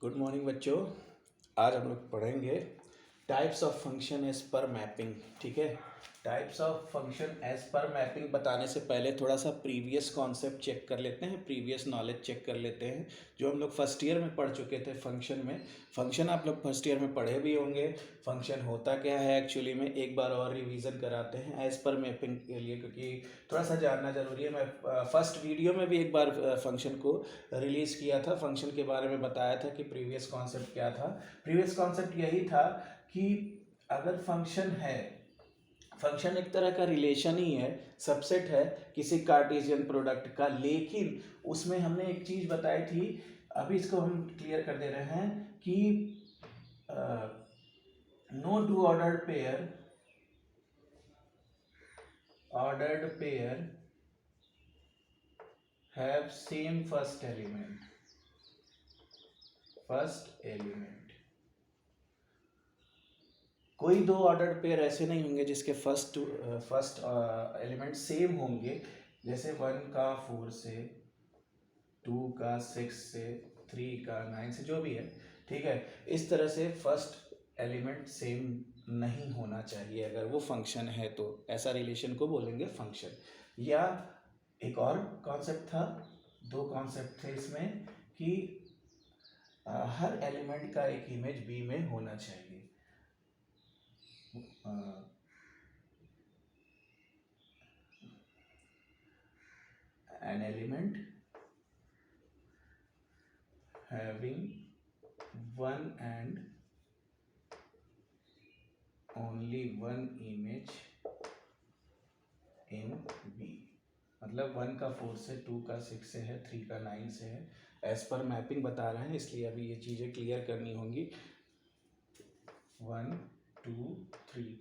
Good morning बच्चों। आज हम लोग पढ़ेंगे types of function as per mapping. ठीक है, types of function as per mapping बताने से पहले थोड़ा सा प्रीवियस कॉन्सेप्ट चेक कर लेते हैं, प्रीवियस नॉलेज चेक कर लेते हैं जो हम लोग फर्स्ट ईयर में पढ़ चुके थे फंक्शन में। फंक्शन आप लोग फर्स्ट ईयर में पढ़े भी होंगे। फंक्शन होता क्या है एक्चुअली में, एक बार और रिवीजन कराते हैं एज पर मैपिंग के लिए, क्योंकि थोड़ा सा जानना ज़रूरी है। मैं फर्स्ट वीडियो में भी एक बार फंक्शन को रिलीज़ किया था, फंक्शन के बारे में बताया था कि प्रीवियस कॉन्सेप्ट क्या था। प्रीवियस कॉन्सेप्ट यही था कि अगर फंक्शन है, फंक्शन एक तरह का रिलेशन ही है, सबसेट है किसी कार्टेशियन प्रोडक्ट का, लेकिन उसमें हमने एक चीज़ बताई थी, अभी इसको हम क्लियर कर दे रहे हैं कि no two ordered pair have same first element. कोई दो ऑर्डर्ड पेयर ऐसे नहीं होंगे जिसके फर्स्ट एलिमेंट सेम होंगे, जैसे 1 का 4 से, 2 का 6 से, 3 का 9 से, जो भी है। ठीक है, इस तरह से फर्स्ट एलिमेंट सेम नहीं होना चाहिए अगर वो फंक्शन है तो, ऐसा रिलेशन को बोलेंगे फंक्शन। या एक और कॉन्सेप्ट था, दो कॉन्सेप्ट थे इसमें कि हर एलिमेंट का एक इमेज बी में होना चाहिए। an element having one and only one image in B, मतलब 1 का 4 से, 2 का 6 से है, 3 का 9 से है। एज पर मैपिंग बता रहे हैं, इसलिए अभी ये चीज़ें क्लियर करनी होंगी। 1 2 3,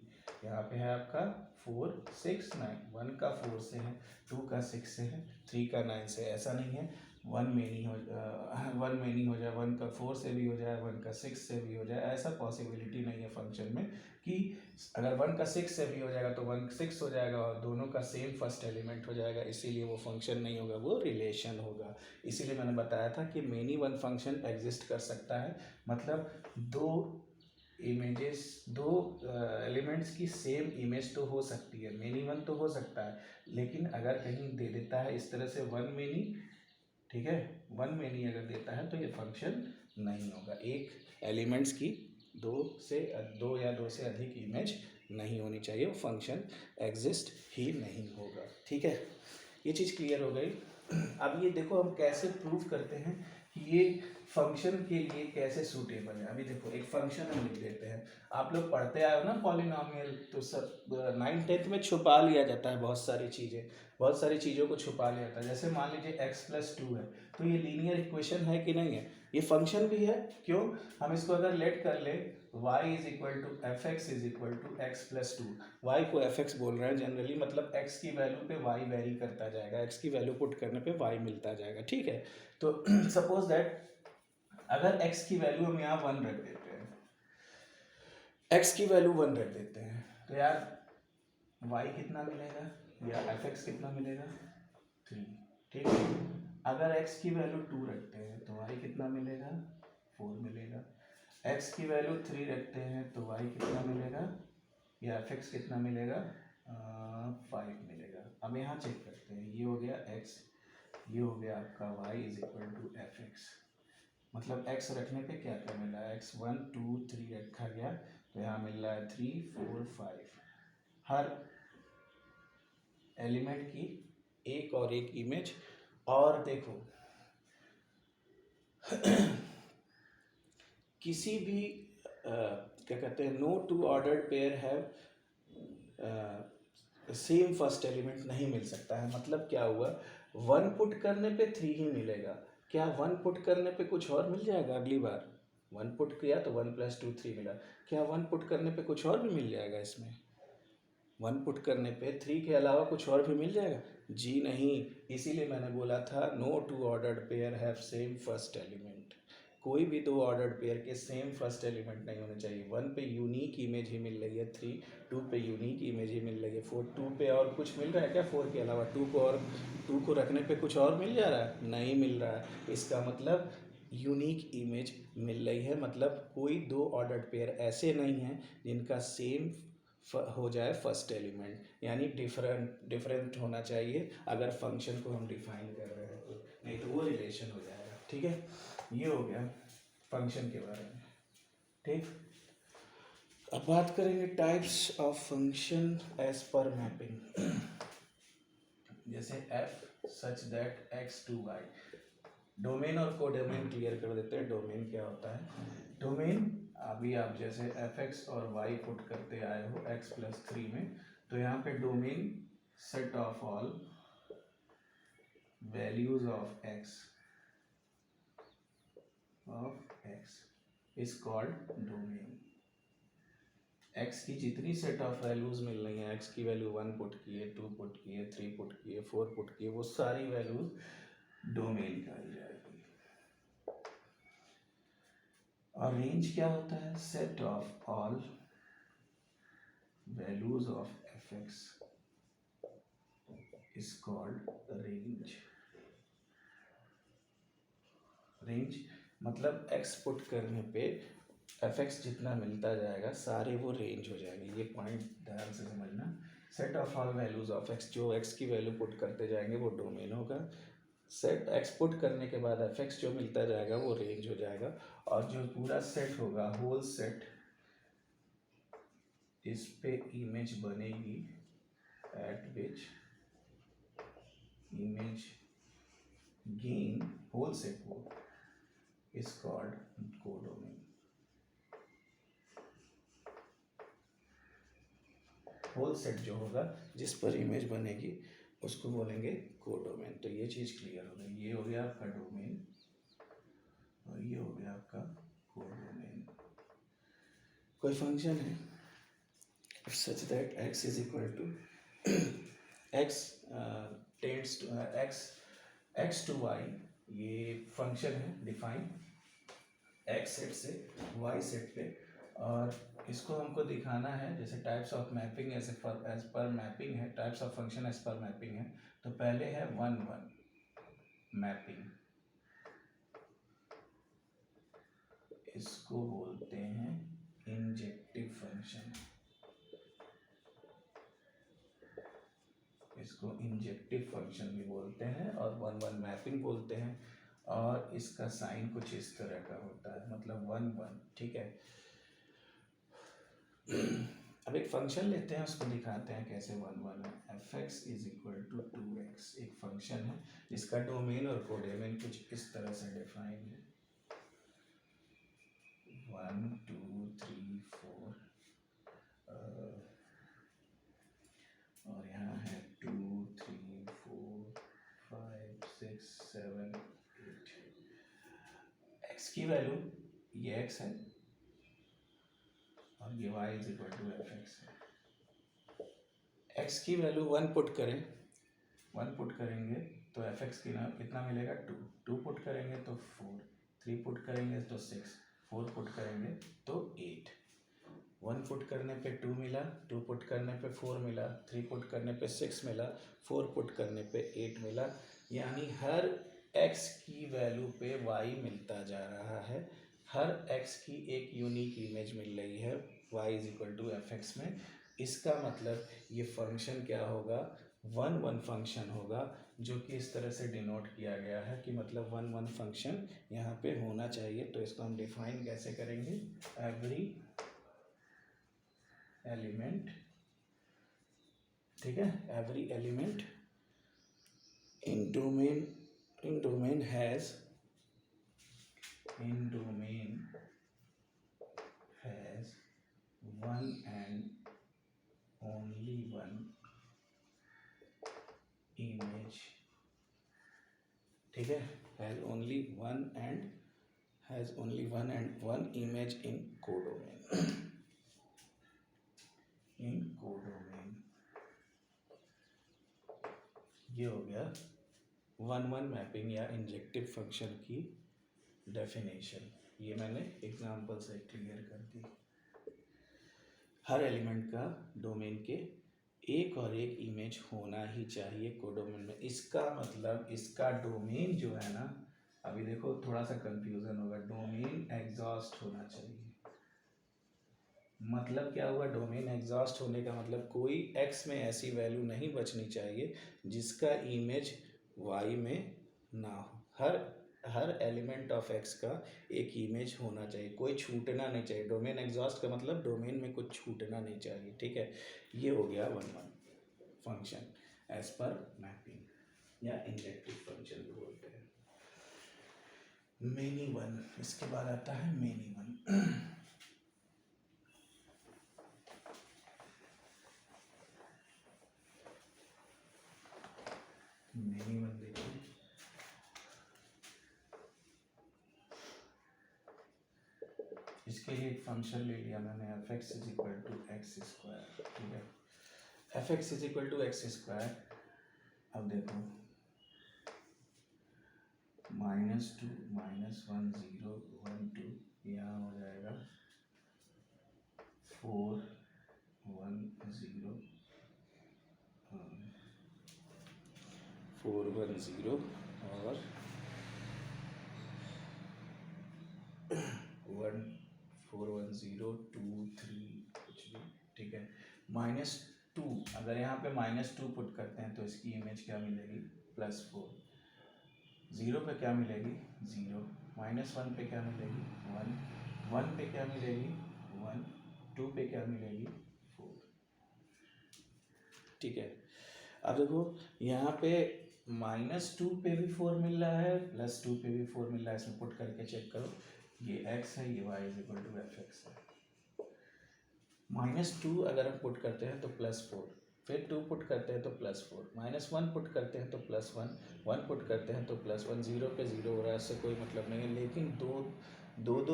यहाँ पे है आपका 4 6 9, 1 का 4 से है, 2 का 6 से है, 3 का 9 से। ऐसा नहीं है 1 में नहीं हो जाए, 1 का 4 से भी हो जाए, 1 का 6 से भी हो जाए, ऐसा पॉसिबिलिटी नहीं है फंक्शन में कि अगर 1 का 6 से भी हो जाएगा तो 1 6 हो जाएगा और दोनों का सेम फर्स्ट एलिमेंट हो जाएगा, इसीलिए वो फंक्शन नहीं होगा, वो रिलेशन होगा। इसीलिए मैंने बताया था कि मेनी वन फंक्शन एग्जिस्ट कर सकता है, मतलब दो इमेजेस, दो एलिमेंट्स की सेम इमेज तो हो सकती है, मेनी वन तो हो सकता है, लेकिन अगर कहीं दे देता है इस तरह से वन मेनी, ठीक है, वन मेनी अगर देता है तो ये फंक्शन नहीं होगा। एक एलिमेंट्स की दो या दो से अधिक इमेज नहीं होनी चाहिए, वो फंक्शन एग्जिस्ट ही नहीं होगा। ठीक है, ये चीज़ क्लियर हो गई। अब ये देखो हम कैसे प्रूव करते हैं कि ये फंक्शन के लिए कैसे सूटेबल है। अभी देखो एक फंक्शन हम लिख देते हैं, आप लोग पढ़ते आए हो ना पॉलिनॉमियल, तो सब 9th 10th में छुपा लिया जाता है बहुत सारी चीज़ें, बहुत सारी चीज़ों को छुपा लिया जाता है। जैसे मान लीजिए x+2 है, तो ये लीनियर इक्वेशन है कि नहीं है, ये फंक्शन भी है। क्यों, हम इसको अगर लेट कर ले y is equal to f x is equal to x+2, y को fx बोल रहे हैं जनरली, मतलब x की वैल्यू पे y वेरी करता जाएगा, x की वैल्यू पुट करने पे y मिलता जाएगा। ठीक है, तो सपोज दैट अगर x की वैल्यू हम यहाँ 1 रख देते हैं, x की वैल्यू 1 रख देते हैं, तो यार y कितना मिलेगा या fx कितना मिलेगा, 3। ठीक है, अगर x की वैल्यू 2 रखते हैं तो y कितना मिलेगा, 4 मिलेगा। x की वैल्यू 3 रखते हैं तो y कितना मिलेगा या fx कितना मिलेगा, 5 मिलेगा। अब यहाँ चेक करते हैं, ये हो गया x, ये हो गया आपका y is equal to f x, मतलब x रखने पे क्या क्या मिला है, x 1 2 3 रखा गया तो यहाँ मिल रहा है 3 4 5, हर एलिमेंट की एक और एक इमेज। और देखो किसी भी क्या कहते हैं, no two ordered pair have same first element नहीं मिल सकता है। मतलब क्या हुआ, 1 पुट करने पे 3 ही मिलेगा, क्या 1 पुट करने पे कुछ और मिल जाएगा अगली बार, 1 पुट किया तो 1 + 2 3 मिला, क्या 1 पुट करने पे कुछ और भी मिल जाएगा इसमें, 1 पुट करने पे 3 के अलावा कुछ और भी मिल जाएगा, जी नहीं। इसीलिए मैंने बोला था no two ordered pair have same first element, कोई भी दो ऑर्डर्ड पेयर के सेम फर्स्ट एलिमेंट नहीं होने चाहिए। 1 पे यूनिक इमेज ही मिल रही है 3, 2 पे यूनिक इमेज ही मिल रही है 4, 2 पे और कुछ मिल रहा है क्या 4 के अलावा, 2 को रखने पे कुछ और मिल जा रहा है, नहीं मिल रहा है। इसका मतलब यूनिक इमेज मिल रही है, मतलब कोई दो ऑर्डर्ड पेयर ऐसे नहीं हैं जिनका सेम हो जाए फर्स्ट एलिमेंट, यानी डिफरेंट होना चाहिए अगर फंक्शन को हम डिफाइन कर रहे हैं तो, नहीं तो वो रिलेशन हो जाएगा। ठीक है, ये हो गया फंक्शन के बारे में। ठीक, अब बात करेंगे types of function as per mapping. जैसे f such that x to y, domain और कोडोमेन क्लियर कर देते हैं। डोमेन क्या होता है? डोमेन अभी आप जैसे एफ एक्स और वाई पुट करते आए हो एक्स प्लस 3 में, तो यहाँ पे domain set of all values of x is called domain. X की जितनी सेट ऑफ वैल्यूज मिल रही हैं, एक्स की वैल्यू 1 पुट किए, 2 पुट किए, 3 पुट किए, 4 पुट किए, वो सारी वैल्यूज डोमेन कही जाएगी। और रेंज क्या होता है? Set of all values of F x is called range. Range मतलब एक्स पुट करने पे एफ एक्स जितना मिलता जाएगा सारे वो रेंज हो जाएंगे। ये पॉइंट ध्यान से समझना। Set of all values of x, जो एक्स की वैल्यू पुट करते जाएंगे वो डोमेन होगा। सेट एक्स पुट करने के बाद एफ एक्स जो मिलता जाएगा वो रेंज हो जाएगा। और जो पूरा सेट होगा, होल सेट, इस पे इमेज बनेगी at which image gain whole set वो is called codomain. Whole set जो होगा जिस पर इमेज बनेगी उसको बोलेंगे कोडोमेन। तो ये चीज़ क्लियर हो गई। ये हो गया आपका डोमेन और ये हो गया आपका कोडोमेन। कोई फंक्शन है such that x is equal to x tends to x to y, ये फंक्शन है डिफाइन x सेट से y सेट पे, और इसको हमको दिखाना है जैसे types of mapping as per mapping है, types of function as per mapping है। तो पहले है 1-1 मैपिंग, इसको बोलते हैं इंजेक्टिव फंक्शन, इसको इंजेक्टिव फंक्शन भी बोलते हैं और 1-1 मैपिंग बोलते हैं। और इसका साइन कुछ इस तरह का होता है, मतलब 1-1। ठीक है, अब एक फंक्शन लेते हैं, उसको दिखाते हैं कैसे 1-1 है। F x is equal to 2x एक फंक्शन है जिसका डोमेन और कोडोमेन कुछ इस तरह से डिफाइन है। 1 2 3 4 और यहाँ है 2 3 4 5 6 7 8। x की वैल्यू ये x है और ये y is equal to f x है। x की वैल्यू 1 पुट करें, 1 पुट करेंगे तो एफ एक्स की ना कितना मिलेगा 2, 2 पुट करेंगे तो 4, 3 पुट करेंगे तो 6, 4 पुट करेंगे तो 8। 1 पुट करने पे 2 मिला, 2 पुट करने पे 4 मिला, 3 पुट करने पे 6 मिला, 4 पुट करने पे 8 मिला। यानी हर x की वैल्यू पे y मिलता जा रहा है, हर x की एक यूनिक इमेज मिल रही है y is equal to f x में। इसका मतलब ये फंक्शन क्या होगा? 1-1 फंक्शन होगा, जो कि इस तरह से डिनोट किया गया है कि मतलब 1-1 फंक्शन यहाँ पे होना चाहिए। तो इसको हम डिफाइन कैसे करेंगे? एवरी एलिमेंट, ठीक है, every element in domain has one and only one image. ठीक है, has only one and one image in codomain. In codomain ये हो गया 1-1 मैपिंग या इंजेक्टिव फंक्शन की डेफिनेशन। ये मैंने एग्जांपल से क्लियर कर दी। हर एलिमेंट का डोमेन के एक और एक इमेज होना ही चाहिए कोडोमेन में। इसका मतलब इसका डोमेन जो है ना, अभी देखो थोड़ा सा कंफ्यूजन होगा, डोमेन एग्जॉस्ट होना चाहिए, मतलब क्या हुआ, डोमेन एग्जॉस्ट होने का मतलब कोई एक्स में ऐसी वैल्यू नहीं बचनी चाहिए जिसका इमेज वाई में ना हो। हर एलिमेंट ऑफ एक्स का एक इमेज होना चाहिए, कोई छूटना नहीं चाहिए। डोमेन एग्जॉस्ट का मतलब डोमेन में कुछ छूटना नहीं चाहिए, ठीक है। ये हो गया one function as per mapping या इंजेक्टिव फंक्शन भी बोलते हैं। मेनी वन, इसके बाद आता है मेनी वन। मेनी वन देखिए, इसके लिए एक फंक्शन ले लिया मैंने, f x is equal to x square, ठीक है। F x is equal to x square, अब देखो -2 -1 0 1 2, यहाँ हो जाएगा 4 1 0 4 1 0 और 1 4 1 0 2 3 कुछ भी, ठीक है। -2, अगर यहाँ पे -2 पुट करते हैं तो इसकी इमेज क्या मिलेगी, +4। 0 पे क्या मिलेगी, 0। -1 पे क्या मिलेगी, 1। 1 पे क्या मिलेगी, 1। 2 पे क्या मिलेगी, 4, ठीक है। अब देखो यहाँ पे -2 पे भी 4 मिल रहा है, +2 पे भी 4 मिल रहा है, इसमें पुट करके चेक करो, ये x है, ये y is equal to f x है। -2 अगर हम पुट करते हैं तो +4, फिर 2 पुट करते हैं तो +4, -1 पुट करते हैं तो +1, 1 पुट करते हैं तो +1, 0 पे 0 हो रहा है, इससे कोई मतलब नहीं है। लेकिन दो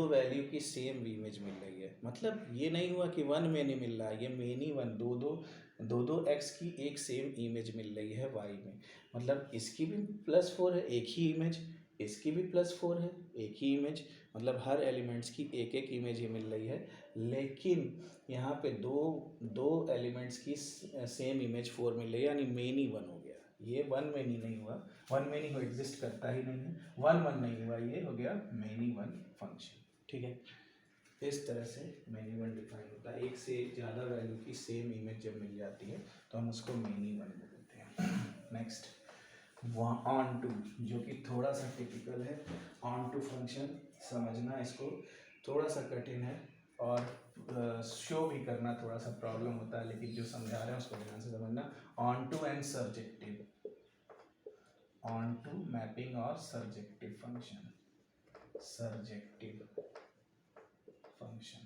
वैल्यू की सेम इमेज मिल रही है, मतलब ये नहीं हुआ कि 1 में नहीं मिल रहा है, ये मेनी वन, दो एक्स की एक सेम इमेज मिल रही है वाई में। मतलब इसकी भी +4 है, एक ही इमेज, इसकी भी +4 है, एक ही इमेज, मतलब हर एलिमेंट्स की एक एक इमेज ही मिल रही है। लेकिन यहाँ पे दो एलिमेंट्स की सेम इमेज 4 मिल रही है, यानी मेनी वन हो गया। ये वन मेनी नहीं हुआ, वन मेनी को एग्जिस्ट करता ही नहीं है, वन नहीं हुआ, ये हो गया मेनी वन फंक्शन, ठीक है। इस तरह से मेनी वन डिफाइन होता है, एक से ज़्यादा वैल्यू की सेम इमेज जब मिल जाती है तो हम उसको मेनी वन बोलते हैं। नेक्स्ट ऑन टू, जो कि थोड़ा सा टिपिकल है। ऑन टू फंक्शन समझना इसको थोड़ा सा कठिन है और शो भी करना थोड़ा सा प्रॉब्लम होता है, लेकिन जो समझा रहे हैं उसको ध्यान से समझना। Onto and surjective, onto mapping और surjective function, surjective function.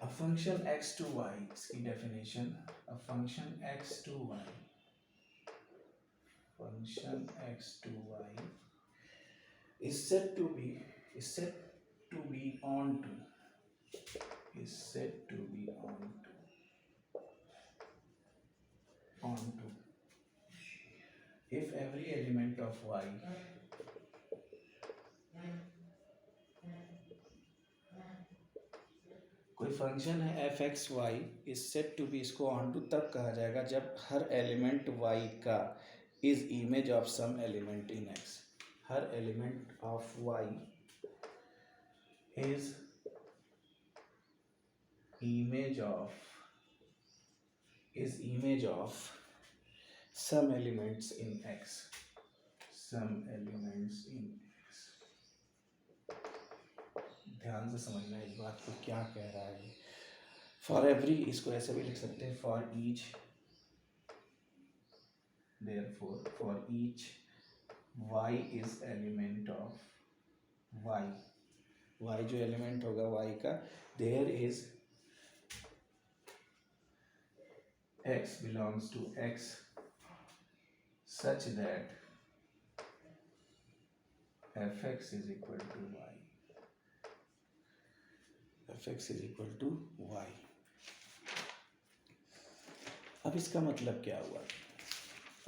A function x to y, इसकी definition, a function x to y, function x to y is said to be on to, is said to be on to if every element of y कोई function है f x y is set to be, इसको onto तब कहा जाएगा जब हर element y का is image of some element in x, हर element of y is image of some elements in x, some elements in x. ध्यान से समझना इस बात को क्या कह रहा है। फॉर एवरी, इसको ऐसे भी लिख सकते हैं, for each, therefore for each y is element of y जो एलिमेंट होगा y का, there is x belongs to x such that fx is equal to y, fx is equal to y। अब इसका मतलब क्या हुआ,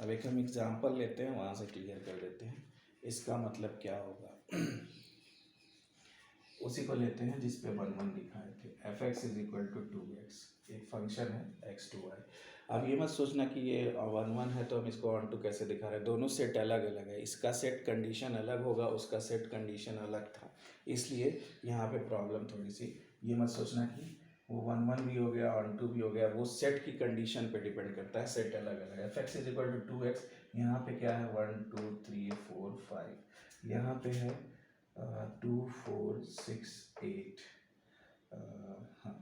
अब एक हम एग्जाम्पल लेते हैं, वहाँ से क्लियर कर देते हैं इसका मतलब क्या होगा। उसी को लेते हैं जिस पे 1 1 दिखाए थे। F x is equal to 2x, एक फंक्शन है x टू y। अब ये मत सोचना कि ये 1 1 है तो हम इसको ऑन टू कैसे दिखा रहे हैं, दोनों सेट अलग अलग है, इसका सेट कंडीशन अलग होगा, उसका सेट कंडीशन अलग था, इसलिए यहाँ पे प्रॉब्लम थोड़ी सी। ये मत सोचना कि वो 1 1 भी हो गया ऑन टू भी हो गया, वो सेट की कंडीशन पे डिपेंड करता है, सेट अलग अलग है। F x is equal to 2x, यहाँ पे क्या है 1 2 3 4 5, यहाँ पे है 2 4 6 8, हाँ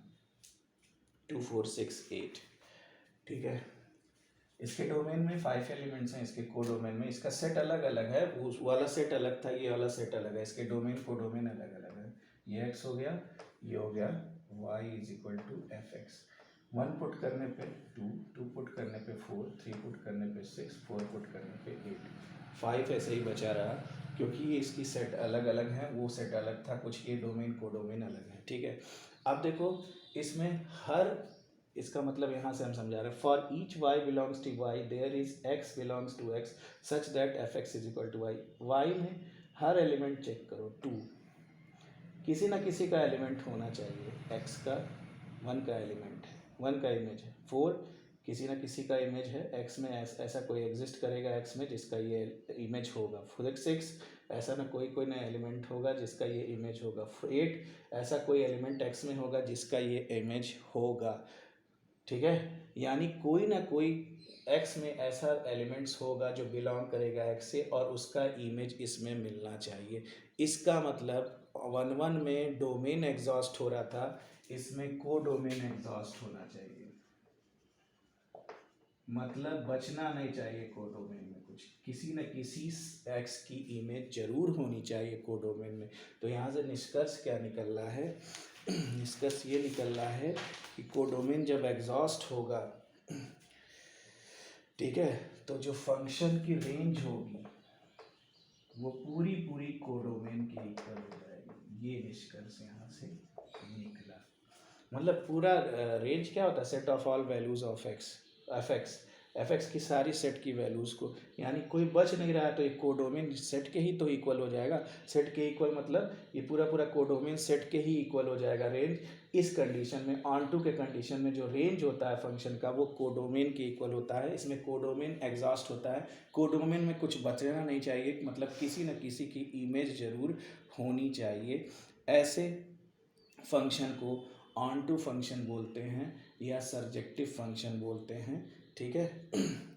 2 4 6 8, ठीक है। इसके डोमेन में 5 एलिमेंट्स हैं, इसके को डोमेन में, इसका सेट अलग अलग है, उस वाला सेट अलग था, ये वाला सेट अलग है, इसके डोमेन को डोमेन अलग अलग है। ये x हो गया, ये हो गया y is equal to f x. 1 put करने पे 2, 2 पुट करने पे 4, 3 पुट करने पे 6, 4 पुट करने पे 8, 5 ऐसे ही बचा रहा क्योंकि ये इसकी सेट अलग अलग है, वो सेट अलग था, कुछ ये डोमेन को डोमेन अलग है, ठीक है। अब देखो इसमें हर, इसका मतलब यहाँ से हम समझा रहे हैं, for each y belongs to y there is x belongs to x such that f x is equal to y. Y में हर एलिमेंट चेक करो, 2 किसी ना किसी का एलिमेंट होना चाहिए, x का 1 का एलिमेंट है, 1 का इमेज है, 4 किसी ना किसी का इमेज है, x में ऐसा कोई एग्जिस्ट करेगा x में जिसका ये इमेज होगा, 6 ऐसा ना कोई ना एलिमेंट होगा जिसका ये इमेज होगा, 8 ऐसा कोई एलिमेंट x में होगा जिसका ये इमेज होगा, ठीक है। यानी कोई ना कोई x में ऐसा एलिमेंट्स होगा जो बिलोंग करेगा x से और उसका इमेज इसमें मिलना चाहिए। इसका मतलब 1 1 में डोमेन एग्जॉस्ट हो रहा था, इसमें को डोमेन एग्जॉस्ट होना चाहिए, मतलब बचना नहीं चाहिए को डोमेन में कुछ, किसी न किसी x की इमेज जरूर होनी चाहिए को डोमेन में। तो यहाँ से निष्कर्ष क्या निकल रहा है, निष्कर्ष ये निकल रहा है कि कोडोमेन जब एग्जॉस्ट होगा, ठीक है, तो जो फंक्शन की रेंज होगी वो पूरी पूरी कोडोमेन के इक्वल हो जाएगी। ये निष्कर्ष यहाँ से निकला, मतलब पूरा रेंज क्या होता है, set of all values of x, F x की सारी सेट की वैल्यूज़ को, यानी कोई बच नहीं रहा है तो एक कोडोमेन सेट के ही तो इक्वल हो जाएगा, सेट के इक्वल मतलब ये पूरा पूरा कोडोमेन सेट के ही इक्वल हो जाएगा रेंज। इस कंडीशन में, ऑन टू के कंडीशन में जो रेंज होता है फंक्शन का वो कोडोमेन के इक्वल होता है, इसमें कोडोमेन एग्जॉस्ट होता है, कोडोमेन में कुछ बचना नहीं चाहिए, मतलब किसी न किसी की इमेज जरूर होनी चाहिए। ऐसे फंक्शन को ऑन टू फंक्शन बोलते हैं या सर्जेक्टिव फंक्शन बोलते हैं, ठीक है।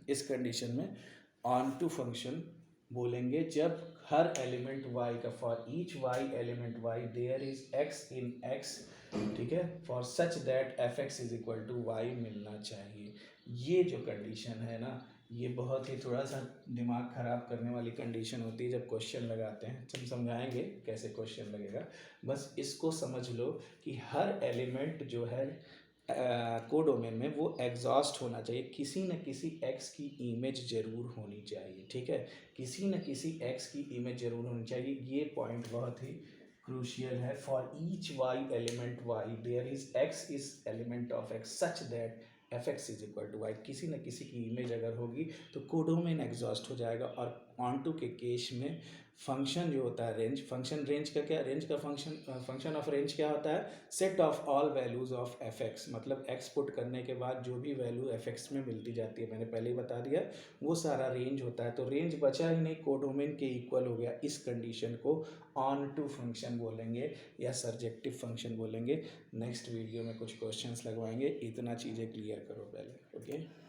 इस कंडीशन में ऑन टू फंक्शन बोलेंगे जब हर एलिमेंट y का, for each y element y there is x in x, ठीक है, for such that f x is equal to y मिलना चाहिए। ये जो कंडीशन है ना, ये बहुत ही थोड़ा सा दिमाग ख़राब करने वाली कंडीशन होती है जब क्वेश्चन लगाते हैं, हम समझाएंगे कैसे क्वेश्चन लगेगा, बस इसको समझ लो कि हर एलिमेंट जो है कोडोमेन में वो एग्जॉस्ट होना चाहिए, किसी न किसी x की इमेज जरूर होनी चाहिए, ठीक है, किसी न किसी x की इमेज जरूर होनी चाहिए। ये पॉइंट बहुत ही क्रूशियल है। For each y element y there is x is element of x such that f x is equal to y, किसी न किसी की इमेज अगर होगी तो कोडोमेन एग्जॉस्ट हो जाएगा। और ऑन टू के केस में फंक्शन जो होता है रेंज, फंक्शन रेंज का क्या, रेंज का फंक्शन ऑफ रेंज क्या होता है, set of all values of F x, मतलब एक्स पुट करने के बाद जो भी वैल्यू एफ एक्स में मिलती जाती है, मैंने पहले ही बता दिया, वो सारा रेंज होता है। तो रेंज बचा ही नहीं, कोडोमेन के इक्वल हो गया। इस कंडीशन को ऑन टू फंक्शन बोलेंगे या सर्जेक्टिव फंक्शन बोलेंगे। नेक्स्ट वीडियो में कुछ क्वेश्चंस लगवाएंगे, इतना चीज़ें क्लियर करो पहले, ओके।